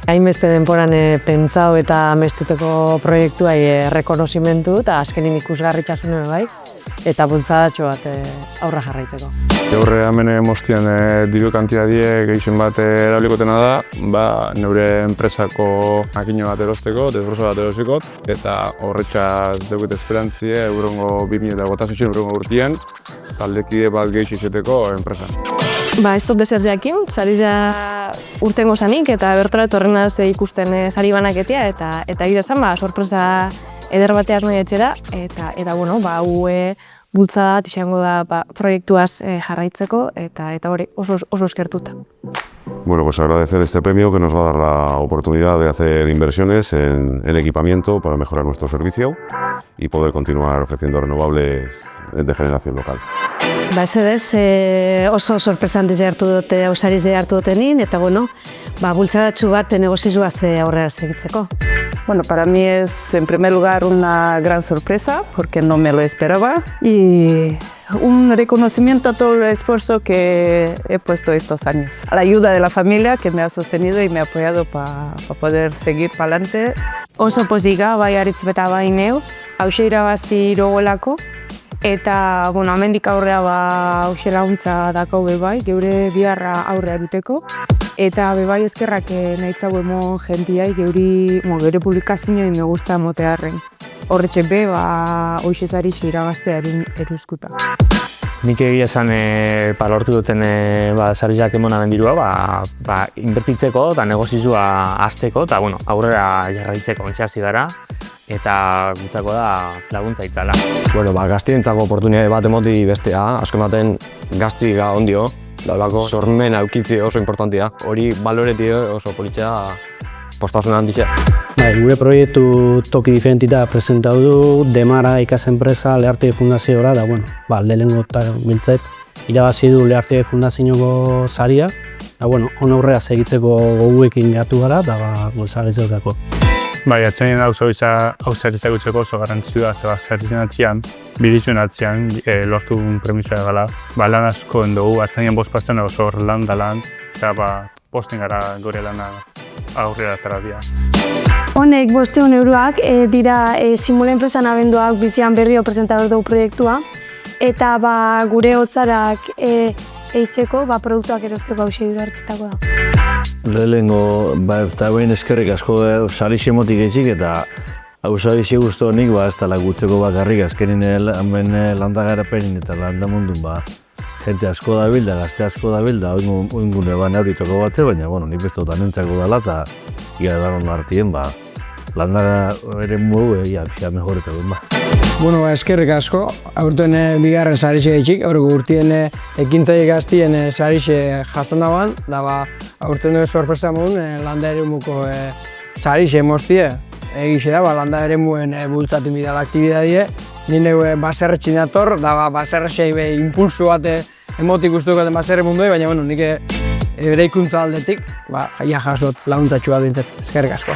Hainbeste denporan pentsau eta amestuteko proiektua errekonozimentu eta azkenin ikusgarritasune bai, eta bultzadatxo bat aurra jarraitzeko. Gaur hemen mostian diru kantidadie gehixen bat erabilikotena da, neure enpresako makino bat erosteko, desbroso bat erosiko, eta horretxaz deuket esperantzie eurongo 2026 eurongo urtien, taldekide bat gehix izeteko enpresan. Ez dut bezer jakin, sari urtengo zanik eta bertora etorrenaz ikusten sari banaketia eta egia esan sorpresa eder bateaz noi etxera eta hau bultzada bat izango da proiektuaz jarraitzeko eta hori oso eskertuta. Bueno, pues agradecer este premio que nos va a dar la oportunidad de hacer inversiones en equipamiento para mejorar nuestro servicio y poder continuar ofreciendo renovables de generación local. Oso sorpresantiz hartu dute, ausariz hartu dutenin, eta bultzadatxu bat negozioaz aurrera segitzeko. Bueno, para mí es en primer lugar una gran sorpresa porque no me lo esperaba y un reconocimiento a todo el esfuerzo que he puesto estos años. A la ayuda de la familia que me ha sostenido y me ha apoyado para poder seguir para adelante. Oso poziga, bai aritz beta bai neu, hauxe irabazi irogolako. Eta, hemendik aurrea hauxe laguntza dakau bebai, geure biharra aurrea eruteko. Eta bebai eskerrak nahitzau emon jentiai geure publikazioa me gusta motearren. Horretxe be, hoxe zarixe irabaztearen eruzkuta. Nik egia esan lortu duten sarizak emona bendirua inbertitzeko eta negozizua hasteko eta aurrera jarraitzeko ontsi gara eta gutzako da laguntza itzala. Gaztientzako oportunitate bat emoti bestea, asko ematen gazti ondio, daulako sormen aukitzi oso importantia. Hori baloreti oso politxea postasunan handitzea. Gure proiektu toki diferentita presentatu du, Demara ikasenpresa Learte Fundaziora da, lehenengo eta bintzat irabazi du Learte Fundazioko saria. Hon aurrera segitzeko goguekin gatu gara eta zagitzeko. Atzenean hauzaritza gutzeko oso garrantzitsua da, zaritzen atzian, bidizuen atzian lortu premisoa egala. Lan asko dugu, atzenean 5 pertsona oso lan da lan, eta posten gara gore lana aurrera taradia. Honek 500 euroak dira Simula enpresan abenduak bizian berrio presentatu dugu proiektua eta gure hotzarak eitzeko produktuak erosteko hauxe dira hartzetako da. Lehenengo, eta behin eskerrik asko sarixe motik eitzik eta hau sarixe guztu honik ez dela gutzeko bakarrik azkenin landagarapenin eta landamundun jente asko dabilda, gazte asko dabilda, oingune neuritoko bate, baina nik beste dut anentzako dela eta ia daron hartien landaga ere mugu pixka mejorretako Eskerrik asko, aurten bigarren sarixe eitzik, urtien ekintzaile gaztien sarixe jasonaban, da aurten sorpresa modun landa ere muko sarixe mostie. Egixe da, landa ere muen bultzatu midala aktibidadie. Nire baserretxin dator, da baserretxei impulsu bat emotik guztuko baserre mundoi, baina nik ere ikuntza aldetik, jasot laguntzatxu bat bintzat. Eskerrik asko.